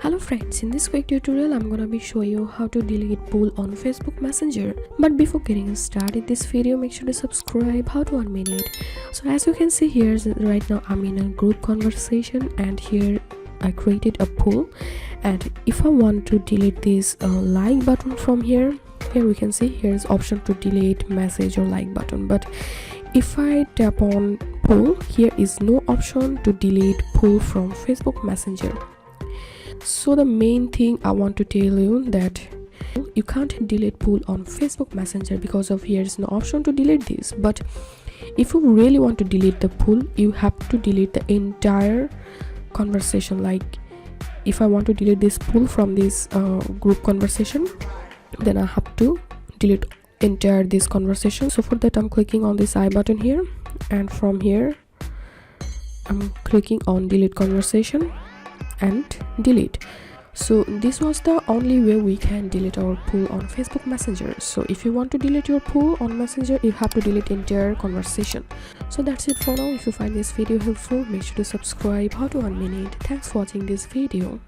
Hello friends, in this quick tutorial I'm gonna be showing you how to delete poll on Facebook Messenger. But before getting started this video, make sure to subscribe, how to unmute it. So as you can see here, right now I'm in a group conversation and here I created a poll, and if I want to delete this like button from here we can see here's option to delete message or like button. But if I tap on poll, here is no option to delete poll from Facebook Messenger. So the main thing I want to tell you that you can't delete poll on Facebook Messenger because of here is no option to delete this. But if you really want to delete the poll, you have to delete the entire conversation. Like if I want to delete this poll from this group conversation, then I have to delete entire this conversation. So for that I'm clicking on this I button here, and from here I'm clicking on delete conversation and delete. So this was the only way we can delete our poll on Facebook Messenger. So if you want to delete your poll on Messenger, you have to delete entire conversation. So that's it for now. If you find this video helpful, make sure to subscribe, how to unmute it. Thanks for watching this video.